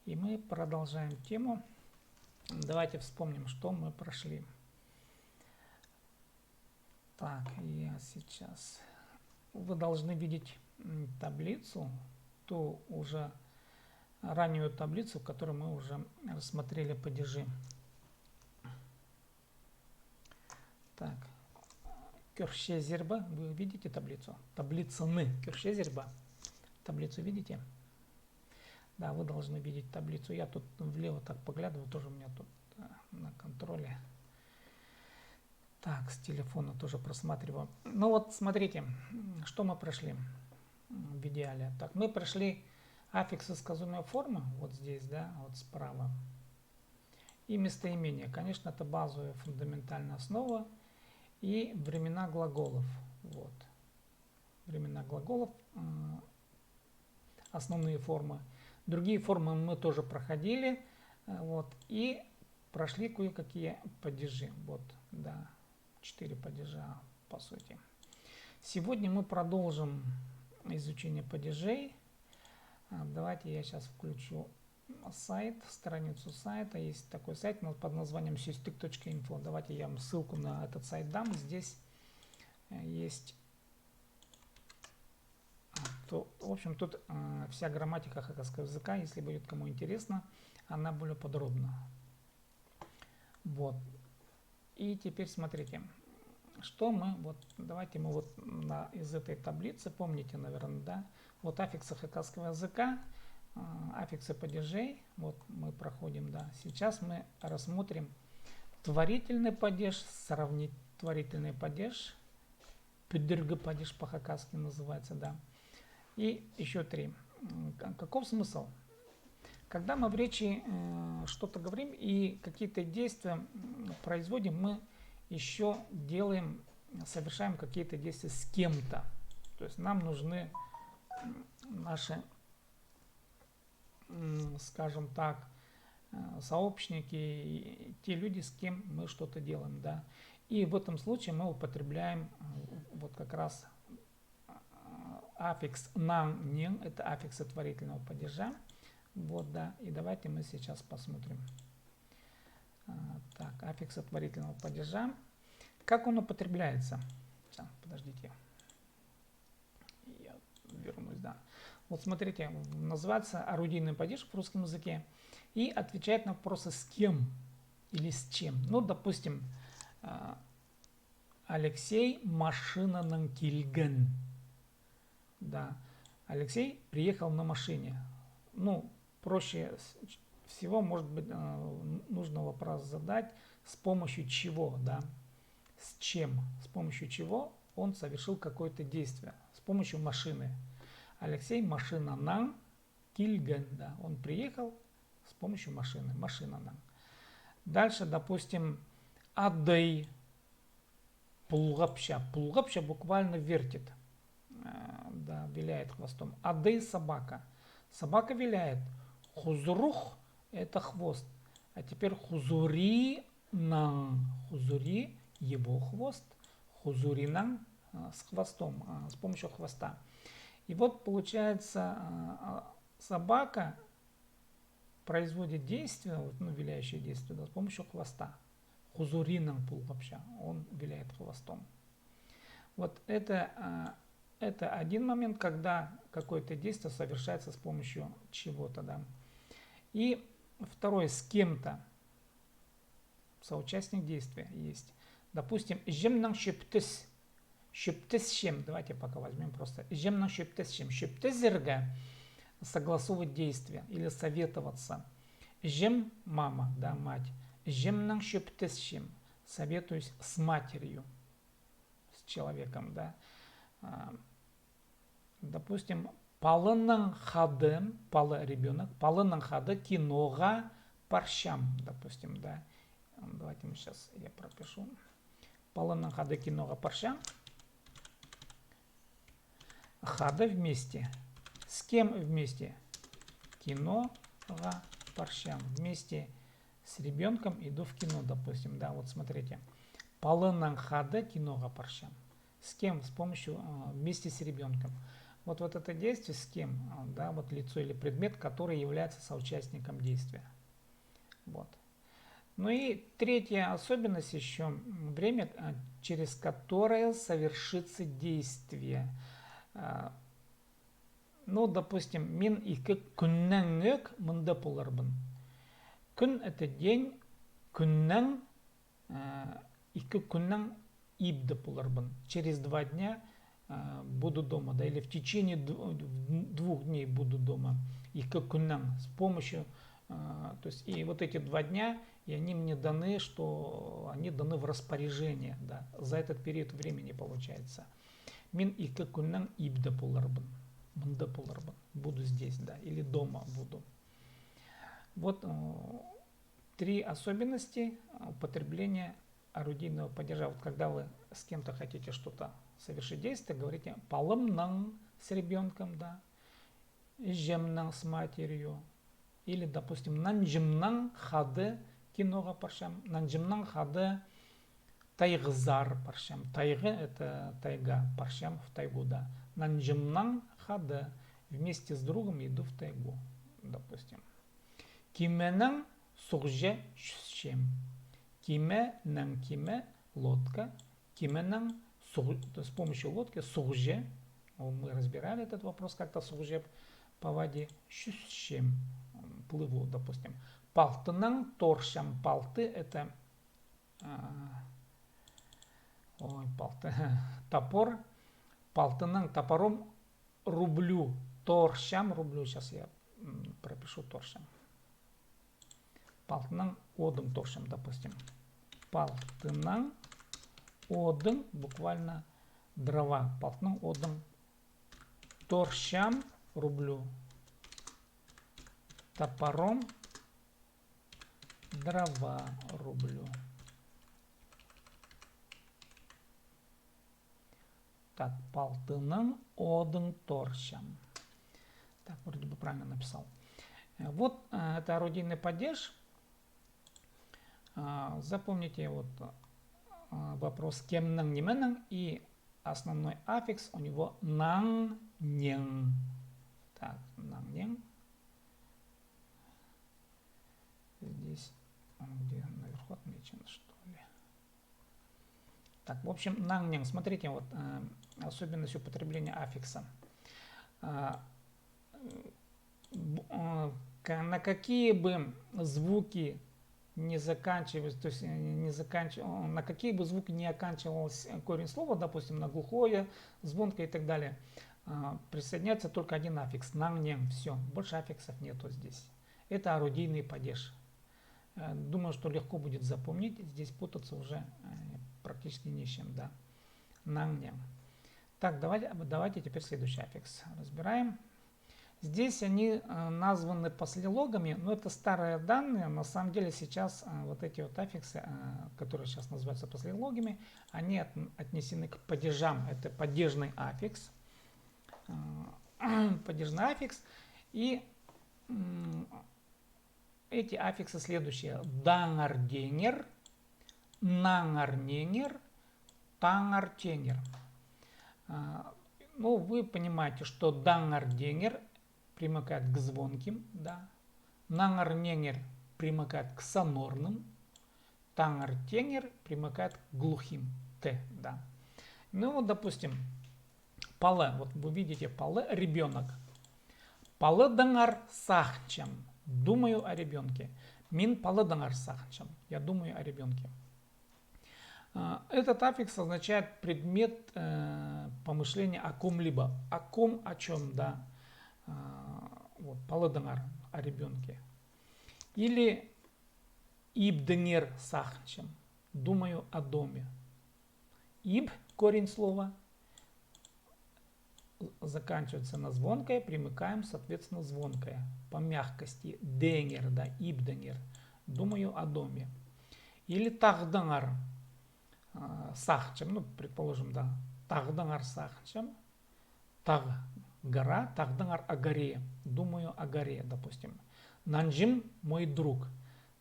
И мы продолжаем тему. Давайте вспомним, что мы прошли. Так, я сейчас... Вы должны видеть таблицу, ту уже раннюю таблицу, в которой мы уже рассмотрели падежи. Так, Кёршезерба, вы видите таблицу? Таблицаны Кёршезерба. Таблицу видите? Да, вы должны видеть таблицу. Я тут влево так поглядываю, тоже у меня тут на контроле. Так, с телефона тоже просматриваю. Ну вот, смотрите, что мы прошли в идеале. Так, мы прошли аффиксы сказуемой формы, вот здесь, да, вот справа. И местоимение. Конечно, это базовая фундаментальная основа. И времена глаголов. Вот. Времена глаголов, основные формы. Другие формы мы тоже проходили. Вот. И прошли кое-какие падежи. Вот, да. 4 падежа, по сути. Сегодня мы продолжим изучение падежей. Давайте я сейчас включу сайт, страницу сайта. Есть такой сайт под названием systik.info. Давайте я вам ссылку на этот сайт дам. Здесь есть... В общем, тут вся грамматика хакасского языка, если будет кому интересно, она более подробна. Вот. И теперь смотрите, что мы, вот, давайте мы вот из этой таблицы, помните, наверное, да, вот аффиксы хакасского языка, аффиксы падежей, вот мы проходим, да. Сейчас мы рассмотрим творительный падеж, сравнительный падеж, пидыргы падеж по-хакасски называется, да. И еще 3. Каков смысл? Когда мы в речи что-то говорим и какие-то действия производим, мы еще совершаем какие-то действия с кем-то. То есть нам нужны наши, скажем так, сообщники, те люди, с кем мы что-то делаем, да. И в этом случае мы употребляем вот как раз аффикс нан-нин, это аффиксы творительного падежа. Вот, да, и давайте мы сейчас посмотрим. Так, аффикс творительного падежа. Как он употребляется? Сейчас, подождите. Я вернусь, да. Вот смотрите, называется орудийный падеж в русском языке и отвечает на вопросы с кем или с чем. Ну, допустим, Алексей машинанан кильген. Да, Алексей приехал на машине. Ну, проще всего, может быть, нужно вопрос задать, с помощью чего, да, с чем, с помощью чего он совершил какое-то действие, с помощью машины. Алексей машинанан кильген, да, он приехал с помощью машины, машинанан. Дальше, допустим, адей пулгапща. Пулгапща буквально вертит, да, виляет хвостом. Адей собака. Собака виляет. Хузурух – это хвост. А теперь хузури нан. Хузури – его хвост. Хузури нан с хвостом, с помощью хвоста. И вот получается, собака производит действие, ну, виляющее действие, да, с помощью хвоста. Хузури нан пулгапща. Он виляет хвостом. Вот это один момент, когда какое-то действие совершается с помощью чего-то, да. И второй, с кем-то. Соучастник действия есть. Допустим, жемнан шептес. Шептес чем. Давайте пока возьмем просто. Жемнан шептес чем. Шептезерга – согласовывать действия или советоваться. Жем – мама, да, мать. Жемнан шептес чем. Советуюсь с матерью, с человеком, да. Допустим, палыннан хады, палы ребенок, палыннан хады кинога парщам, допустим, да. Давайте мы сейчас я пропишу. Палыннан хады кинога парщам. Хада вместе. С кем вместе? Кинога парщам. Вместе с ребенком иду в кино, допустим, да. Вот смотрите. Палыннан хады кинога парщам. С кем? С помощью, вместе с ребенком. Вот это действие с кем, да, вот лицо или предмет, который является соучастником действия. Вот. Ну и третья особенность еще время, через которое совершится действие. Ну, допустим, мин ике күннен өк мында боларбын. Күн это день, күннен ике күннен ибді боларбын. Через 2 дня буду дома, да, или в течение 2 дней буду дома. Ике күннен с помощью, то есть и вот эти 2 дня, и они мне даны, что они даны в распоряжение, да, за этот период времени получается. Мин ике күннен ибді боларбын. Мында боларбын. Буду здесь, да, или дома буду. Вот 3 особенности употребления орудийного падежа. Вот когда вы с кем-то хотите что-то совершить действие, говорите палымнан с ребенком, да, жемнан с матерью, или, допустим, нанжимнан хады кинога паршам, нанжимнан хады тайгызар паршам. Тайгы это тайга, паршам в тайгу, да. Нанжимнан хады вместе с другом иду в тайгу, допустим. Кименан сурже щем. Кименан киме лодка. Кименан с помощью лодки сурже. Мы разбирали этот вопрос как-то сурже по воде. Щем. Плыву, допустим. Палтынан торшам. Палты это палты. Топор. Палтынан топором рублю. Торшам рублю. Сейчас я пропишу торшам. Палтынан одым торшам, допустим. Палтынан одым, буквально дрова. Палтынан одым торшам рублю. Топором дрова рублю. Так, палтынан одым торшам. Так, вроде бы правильно написал. Вот это орудийный падеж. Запомните вот вопрос кемнан неменан, и основной аффикс у него нан нен. Так, нан нен. Здесь где наверху отмечено, что ли. Так, в общем, нан нен. Смотрите, вот особенность употребления аффикса. На какие бы звуки не заканчивались, то есть на какие бы звуки не оканчивался корень слова, допустим, на глухое, звонкое и так далее, присоединяется только один аффикс, нан-нен, все, больше аффиксов нету здесь. Это орудийный падеж. Думаю, что легко будет запомнить, здесь путаться уже практически не с чем, да. Нан-нен. Так, давайте теперь следующий аффикс разбираем. Здесь они названы послелогами, но это старые данные. На самом деле сейчас вот эти вот аффиксы, которые сейчас называются послелогами, они отнесены к падежам. Это падежный аффикс. Падежный аффикс. И эти аффиксы следующие. Дангарденер, нангарненер, тангартенер. Ну, вы понимаете, что дангарденер примыкает к звонким, да. Нангарненер примыкает к сонорным. Тангартенер примыкает к глухим, т, да. Ну вот, допустим, палы. Вот вы видите палы, ребенок. Палы дангар сахчам. Думаю о ребенке. Мин палы дангар сахчам. Я думаю о ребенке. Этот аффикс означает предмет помышления о ком-либо. О ком, о чем, да. Вот, паладангар, о ребенке. Или ибденер сахчем, думаю о доме. Иб, корень слова, заканчивается на звонкое, примыкаем, соответственно, звонкое. По мягкости. Денер, да, ибденер, думаю о доме. Или тахдангар сахчем, ну, предположим, да, тахдангар сахчем, таг гора, тахдангар о горе, думаю о горе, допустим. Нанжим мой друг.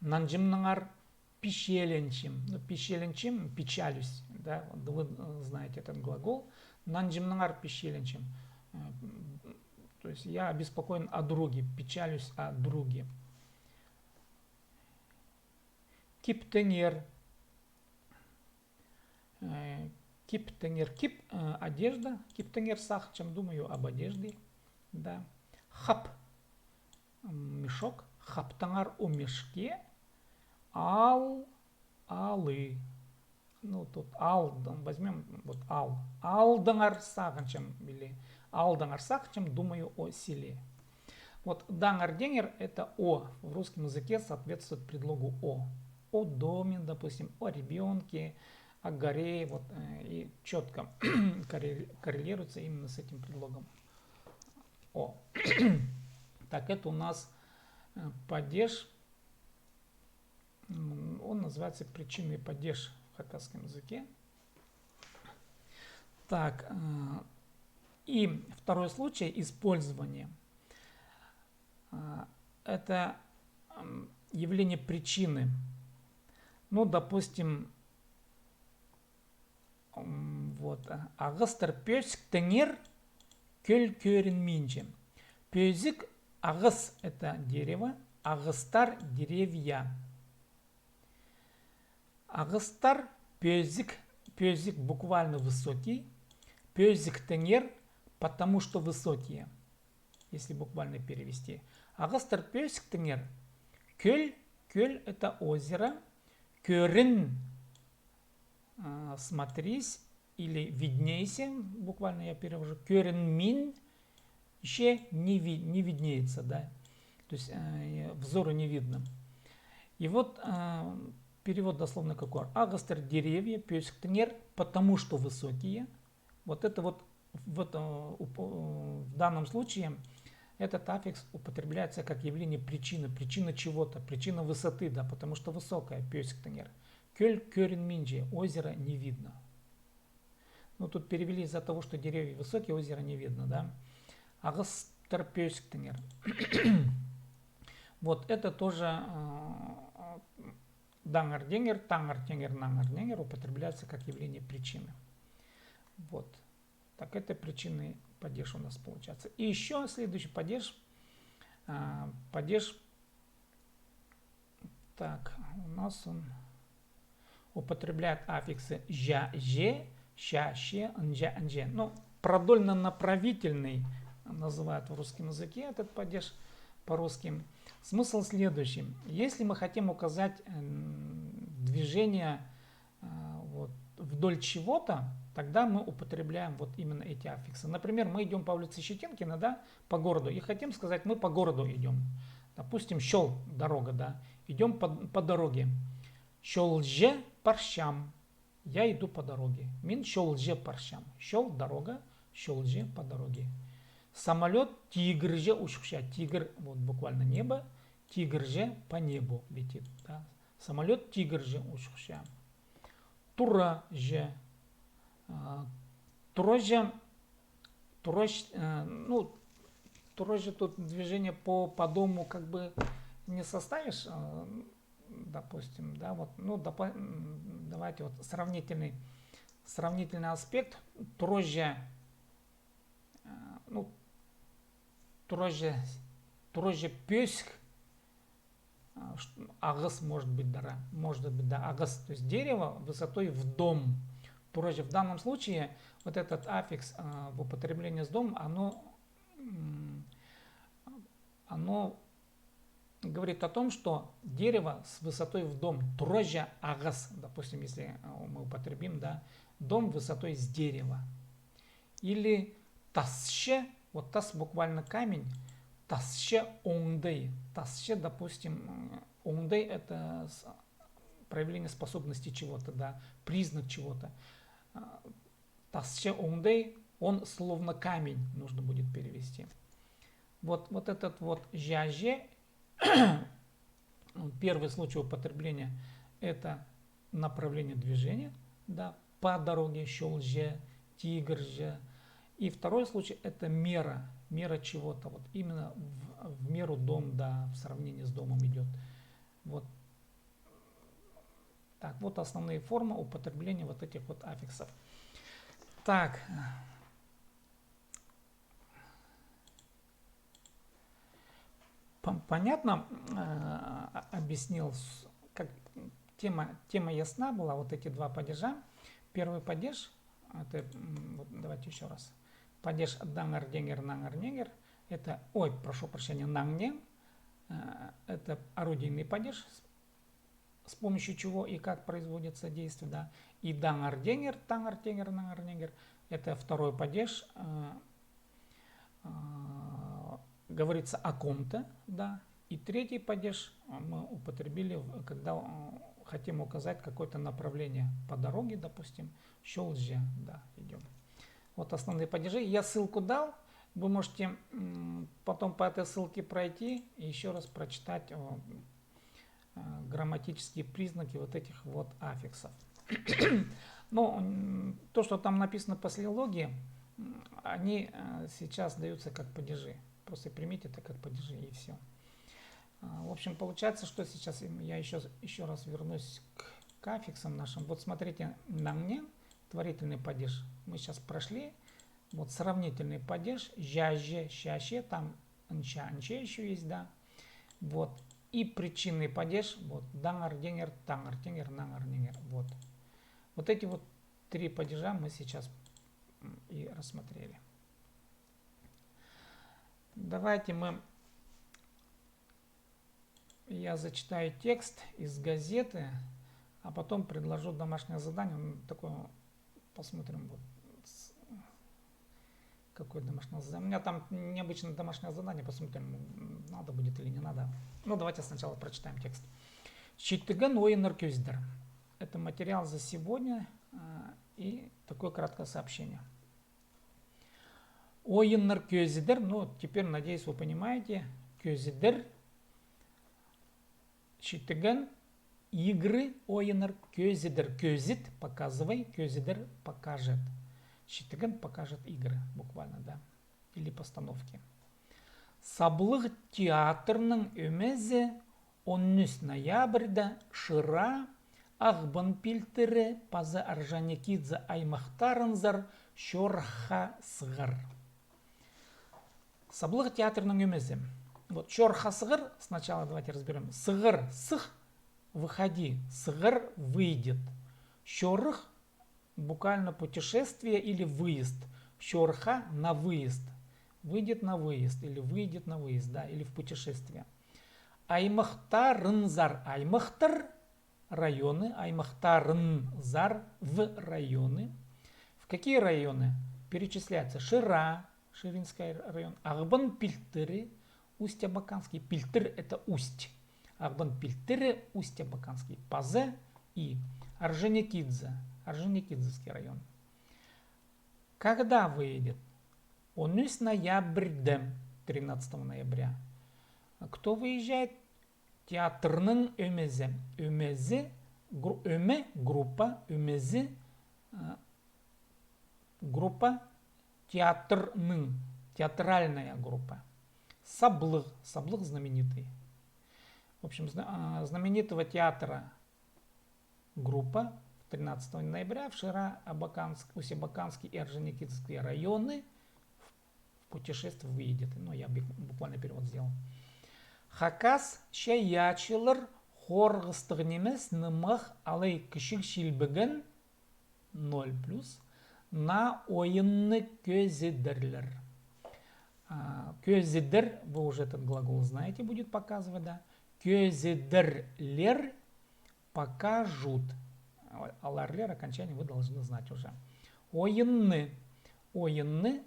Нанжимнангар пищеленчим. Пищеленчим, печалюсь, да, вы знаете этот глагол. Нанжимнангар пищеленчим. То есть я обеспокоен о друге, печалюсь о друге. Киптенер. Киптенер. Кип – одежда. Киптенер сах, чем думаю об одежде. Да. Хап – мешок. Хаптангар – о мешке. Ал – алы. Ну, тут ал, возьмем вот ал. Алдангар сахын, чем, или алдангар сах, чем думаю о селе. Вот дангар денгер это о в русском языке соответствует предлогу о доме, допустим, о ребенке, о горе, вот, и четко коррелируется именно с этим предлогом о. Так, это у нас падеж, он называется причинный падеж в хакасском языке. Так, и второй случай использования. Это явление причины. Ну, допустим, вот, агыстыр пёсик тенер көл көрін минче. Пёсик, агыс – это дерево, агыстар – деревья. Агыстар, пёсик, пёсик буквально высокий, пёсик тенер, потому что высокие, если буквально перевести. Агыстар пёсик тенер. Көл, көл – это озеро, көрін – смотрись или виднейся, буквально я перевожу, көрін мин – еще не виднеется, да, то есть взору не видно. И вот перевод дословно какой? Агастер деревья, пёсик тенер, потому что высокие. Вот это вот в данном случае этот аффикс употребляется как явление причины, причина чего-то, причина высоты, да, потому что высокая, пёсик тенер. Кölь көрін минджи, озеро не видно. Ну, тут перевели из-за того, что деревья высокие, озеро не видно, да. Агастер пёсик тенер. Вот это тоже дангар-денгер, тангар-тенгер, нангар-денгер употребляется как явление причины. Вот. Так, это причинный падеж у нас получается. И еще следующий падеж. Падеж. Так, у нас он употребляет аффиксы жа, же, ща, ще, нжа, нже. Ну, продольно-направительный называют в русском языке этот падеж по-русски. Смысл следующий. Если мы хотим указать движение вот, вдоль чего-то, тогда мы употребляем вот именно эти аффиксы. Например, мы идем по улице Щетинкина, да, по городу, и хотим сказать, мы по городу идем. Допустим, щел, дорога, да, идем по дороге. Щелже парщам. Я иду по дороге. Мин щелже парщам. Щел, дорога, щелже по дороге. Самолет тигрже ушукша. Тигр, вот буквально небо, тигрже по небу летит. Да. Самолет тигрже ушукша. Тура же. Туроже, ну, туроже тут движение по дому как бы не составишь, допустим, да, вот, ну, давайте вот сравнительный аспект. Туроже, ну, туроже пёсик, агыс может быть, да, агыс, то есть дерево высотой в дом. Туроже в данном случае вот этот аффикс в употреблении с домом, оно говорит о том, что дерево с высотой в дом. Туроже агас, допустим, если мы употребим, да, дом высотой с дерева. Или тасще, вот тас буквально камень, тасще оңдей. Тасще, допустим, оңдей это проявление способности чего-то, да, признак чего-то. Тасще оңдей, он словно камень, нужно будет перевести. Вот этот вот жаже, первый случай употребления, это направление движения, да, по дороге, щелже, тигрже. И второй случай это мера чего-то, вот именно в меру дом, да, в сравнении с домом идет. Вот. Так, вот основные формы употребления вот этих вот аффиксов. Так. Понятно объяснил, как тема ясна была, вот эти два падежа. Первый падеж, это, вот давайте еще раз, падеж дангар-денгер, нангар-негер, это, ой, прошу прощения, нангнен, это орудийный падеж, с помощью чего и как производится действие, да. И дангар-денгер, тангар-тенгер, нангар-негер, это второй падеж, говорится о ком-то, да. И третий падеж мы употребили, когда хотим указать какое-то направление по дороге, допустим, щелже, да, идем. Вот основные падежи. Я ссылку дал, вы можете потом по этой ссылке пройти и еще раз прочитать грамматические признаки вот этих вот аффиксов. Но то, что там написано по силлогии, они сейчас даются как падежи. Просто примите это как падежи и все. В общем, получается, что сейчас я еще раз вернусь к аффиксам нашим. Вот смотрите, на мне творительный падеж мы сейчас прошли. Вот сравнительный падеж, жаже, щаще, там нча, анче еще есть, да. Вот. И причинный падеж, вот, дангар, денгер, тангар, тенгер, нангар, негер. Вот. Вот эти вот три падежа мы сейчас и рассмотрели. Давайте я зачитаю текст из газеты, а потом предложу домашнее задание. Такое, посмотрим, вот, какое домашнее задание. У меня там необычное домашнее задание, посмотрим, надо будет или не надо. Ну, давайте сначала прочитаем текст. Читтыган ойыныр көздер. Это материал за сегодня и такое краткое сообщение. Ойыныр көздер, ну, теперь, надеюсь, вы понимаете, көздер. Читтыган игры ойыныр көздер. Көзит, показывай, көздер покажет. Читтыган покажет игры, буквально, да, или постановки. Саблық театрның өмезе 13 ноябрьда шыра Ағбын пилтірі пазы Орджоникидзе аймақтарынзар шорха сығыр. Саблық театрның өмезе. Вот шорха сығыр, сначала давайте разберем. Сығыр, сых, выходи, сығыр, выйдет. Шорх, буквально путешествие или выезд. Шорха на выезд. Выйдет на выезд или выйдет на выезд, да, или в путешествие. Аймақтарынзар, аймақтар, районы, аймақтарынзар в районы. В какие районы перечисляются? Шыра, Ширинский район, Ағбын пилтірі, Усть-Абаканский. Пилтір это усть. Ағбын пилтірі, Усть-Абаканский. Пазе и Орджоникидзе, Орджоникидзевский район. Когда выйдет? 13 ноябрьда, 13 ноября. Кто выезжает? Театрның өмезе. Өмезе, өме, группа, өмезе, группа, театрның, театральная группа. Саблық, саблық знаменитый. В общем, знаменитого театра группа 13 ноября в Шыра, Усть-Абаканский и Орджоникидзевские районы в путешествие выйдет. Ну, я буквально перевод сделал. Хакас шаячылыр хорғыстығын емес нымақ алай кішік шилбігін 0+, на ойынны көзедірлер. Көзедір, вы уже этот глагол знаете, будет показывать, да? Көзедірлер покажут. Аларлер, окончание вы должны знать уже. Ойынны. Ойынны,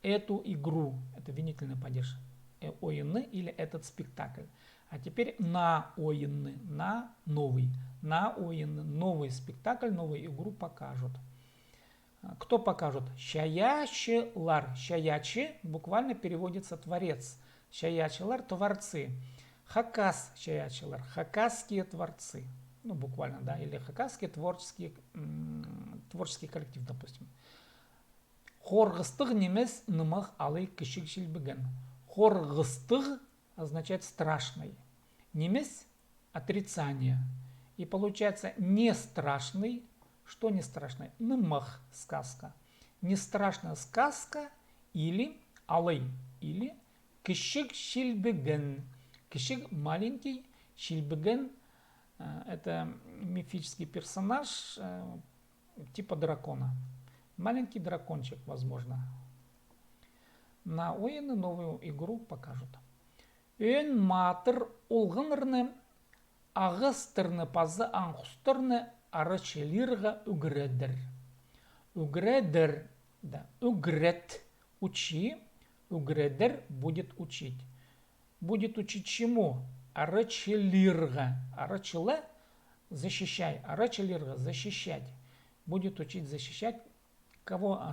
эту игру, это винительный падеж. Ойынны или этот спектакль. А теперь на ойынны, на новый. На ойынны, новый спектакль, новую игру покажут. Кто покажут? Шаячылар. Шаячы буквально переводится творец. Шаячылар творцы. Хакас шаячылар. Хакасские творцы. Ну, буквально, да. Или хакасский творческий коллектив, допустим. Хорғыстық немес нымақ алай кішік шілбіген. Хорғыстық означает страшный. Немес отрицание. И получается не страшный. Что не страшное? Нымах сказка. Не страшная сказка или алай. Или кішік шілбіген. Кишиг маленький, Шильбеген это мифический персонаж типа дракона. Маленький дракончик, возможно. На ойыны новую игру покажут. Өн матыр олғынырны, ағыстырны пазы аңқұстырны арычелирға үгредір. Үгредір, да, үгред, учи, үгредір будет учить. Будет учить чему? Арычелирға. Арычелы защищай, арычелирға защищать. Будет учить защищать кого,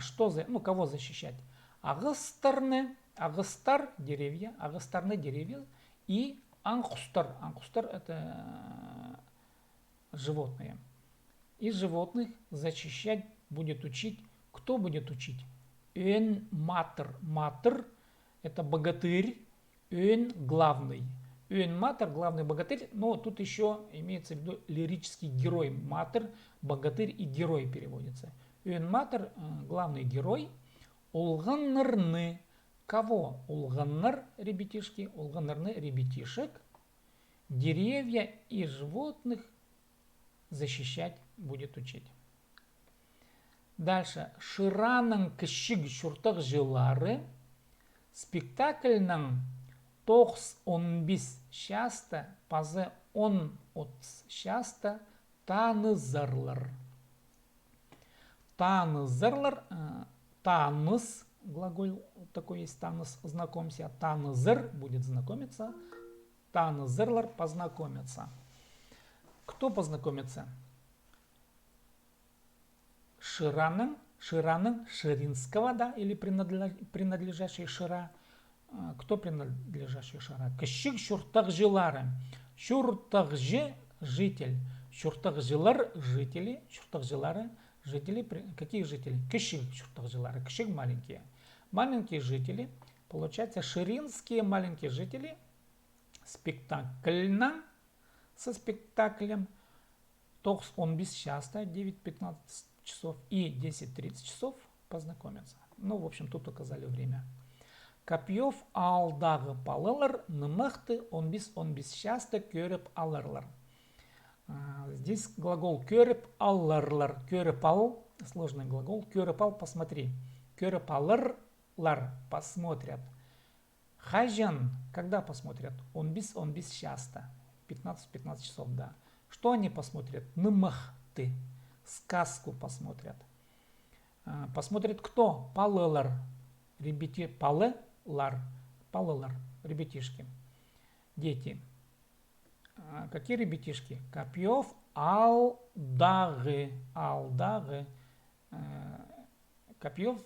кого защищать? Ағыстырны, ағыстар деревья, ағыстарны деревья и аңқұстар. Аңқұстар это животные. И животных защищать будет учить. Кто будет учить? Өн матыр. Матыр это богатырь. Өн главный. Өн матыр главный богатырь. Но тут еще имеется в виду лирический герой. Матыр, богатырь и герой переводится. Өн матыр главный герой. Олғанырны. Кого? Олғаныр, ребятишки. Олғанырны ребятишек. Деревья и животных защищать будет учить. Дальше. Шыраның кішік шуртық жылары. Спектакльның 9-15 шаста, пазы 10-30 шаста танызырлар. Танызырлар, таныз, глагол такой есть, таныз, знакомься. Танызыр будет знакомиться. Танызырлар познакомиться. Кто познакомится? Шираның, Ширинского, да, или принадлежащий Шира. Кто принадлежащий Шира? Кішік шуртақ жылары. Шуртақ житель. Шуртақ жылар жители. Шуртақ жылары жители. Какие жители? Кішік шуртақ жылары. Кішік маленькие. Маленькие жители. Получается, ширинские маленькие жители. Спектакльно. Со спектаклем 9-15 часа, 9-15 часов и 10-30 часов познакомятся. Ну, в общем, тут указали время. Копьев алдағы палылар, нымықты 15-15 часта көріп алырлар. Здесь глагол көріп алырлар. Көріп ал, сложный глагол. Көріп ал, посмотри. Көріп алырлар, посмотрят. Хажан, когда посмотрят? 15-15 часта. 15-15 часов, да. Что они посмотрят? Нымықты. Сказку посмотрят. Посмотрят кто? Палылар. Палылар. Палылар. Ребятишки. Дети. Какие ребятишки? Копьев алдағы. Алдағы. Копьев.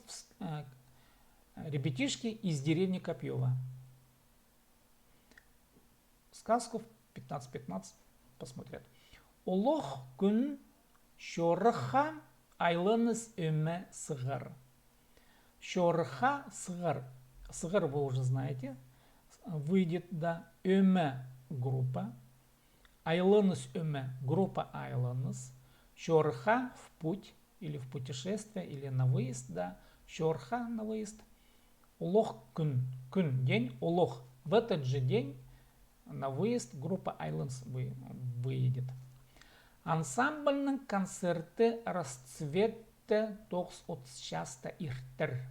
Ребятишки из деревни Копьева. Сказку 15-15 посмотрят. Улох күн шорыха айлыныз өме сығыр. Шорыха сығыр. Сығыр вы уже знаете. Выйдет, да. Өме группа. Айлыныз өме группа айлыныз. Шорыха в путь или в путешествие или на выезд, да. Шорыха на выезд. Улох күн. Күн день. Улох в этот же день. На выезд группа Islands выедет. Ансамбльның концерты расцветті 9-30 часта иртір.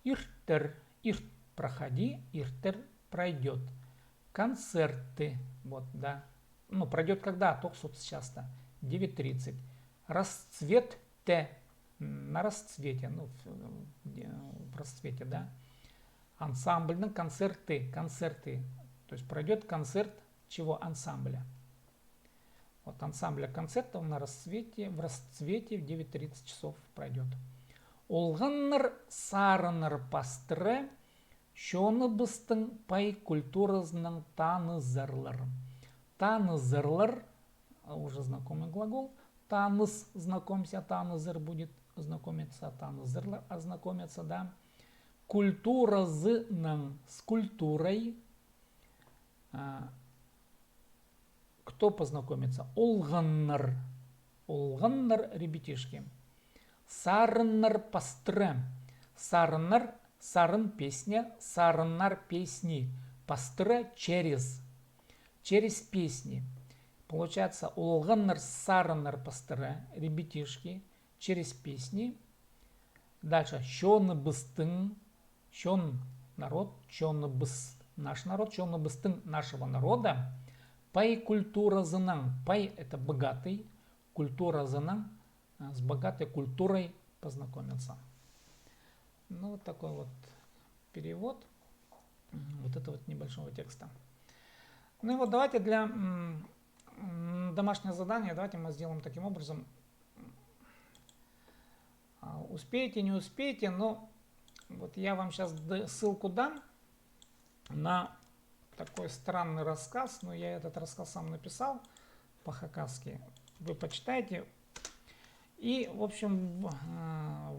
Иртір. Ирт проходи, иртір пройдет. Концерты. Вот, да. Ну, пройдет когда? 9-30 часта. 9:30. Расцветті. На расцвете. Ну, в расцвете, да. Ансамбльның концерты. Концерты. То есть пройдет концерт чего? Ансамбля. Вот ансамбля концертов на расцвете, в расцвете в 9:30 часов пройдет. Олғаннар сарыныр пастыры, шоны быстың пай культурасының танызырлар. Танызырлар, уже знакомый глагол. Таныз, знакомься, танызыр будет знакомиться, танызырлар, ознакомиться, да. Культуразының с культурой. Кто познакомится? Олғаннар. Олғаннар, ребятишки. Сарыннар пастры. Сарыннар, сарын песня, сарыннар песни. пастыры через песни. Получается, улганнар сараннар пастыры, ребятишки, через песни. Дальше, щоны быстын, щон народ, щоны быс наш народ, щоны быстын нашего народа. Пай культура зынан. Пай это богатый, культура зынан, с богатой культурой познакомиться. Ну, вот такой вот перевод вот этого вот небольшого текста. Ну и вот давайте для домашнее задание, давайте мы сделаем таким образом. Успеете, не успеете, но вот я вам сейчас ссылку дам на такой странный рассказ, но я этот рассказ сам написал по-хакасски. Вы почитайте и, в общем,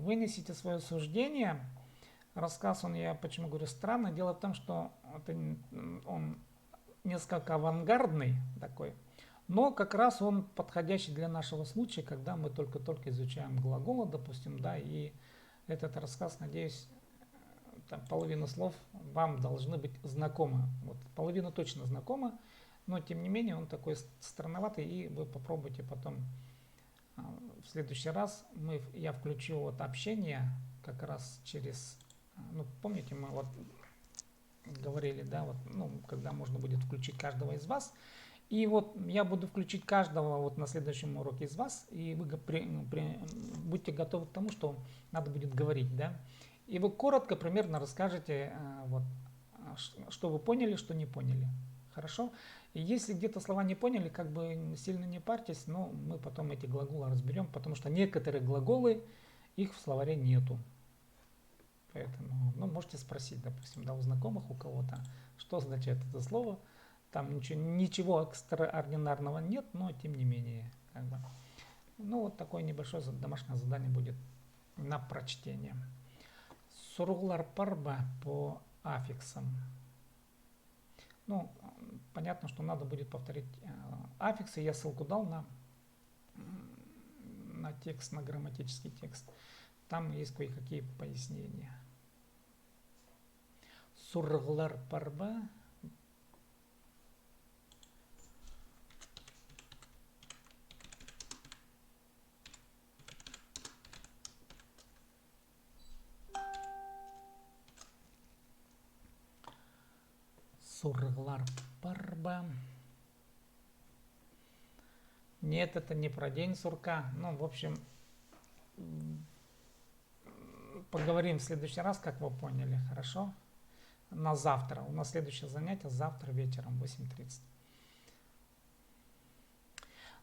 вынесите свое суждение. Рассказ, я почему говорю странный, дело в том, что он несколько авангардный такой, но как раз он подходящий для нашего случая, когда мы только-только изучаем глаголы, допустим, да, и этот рассказ, надеюсь, там половина слов вам должны быть знакомы. Вот, половина точно знакома, но тем не менее он такой странноватый, и вы попробуйте потом в следующий раз. Я включу вот общение как раз через, ну, помните, мы вот говорили, да, вот, ну, когда можно будет включить каждого из вас. И вот я буду включить каждого вот на следующем уроке из вас, и вы будьте готовы к тому, что надо будет говорить, да. И вы коротко, примерно расскажете, вот, что вы поняли, что не поняли. Хорошо? И если где-то слова не поняли, как бы сильно не парьтесь, но мы потом эти глаголы разберем, потому что некоторые глаголы, их в словаре нету. Поэтому, ну, можете спросить, допустим, да, у знакомых у кого-то, что означает это слово. Там ничего экстраординарного нет, но тем не менее, как бы. Ну, вот такое небольшое домашнее задание будет на прочтение. Сургулар парба по аффиксам. Ну, понятно, что надо будет повторить аффиксы. Я ссылку дал на текст, на грамматический текст. Там есть кое-какие пояснения. Сургулар парба. Сурглар парба. Нет, это не про день сурка. Ну, в общем, поговорим в следующий раз, как вы поняли, хорошо? На завтра. У нас следующее занятие завтра вечером в 8:30.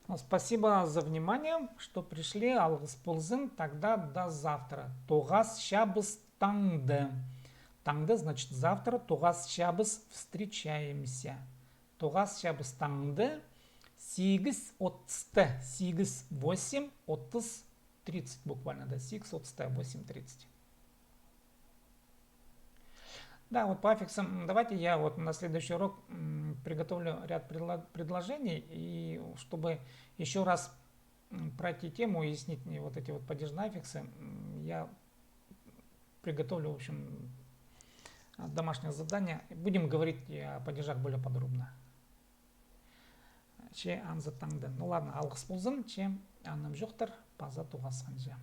Ну, спасибо за внимание, что пришли. Алгысползын, тогда до завтра. Тогас шабыс таңды. Таңды значит завтра. Тогас шабыс встречаемся. Тогас шабыс таңды. Сигіз отсты. Сигіз 8 отыз 30 буквально. Да, сигіз отсты 8:30. Да, вот по аффиксам давайте я вот на следующий урок приготовлю ряд предложений, и чтобы еще раз пройти тему, уяснить вот эти вот падежные аффиксы, я приготовлю, в общем, домашнее задание. Будем говорить о падежах более подробно. Че анза таңды. Ну ладно, алғыс болсын, че анам жоқтар, паза туғасқан же.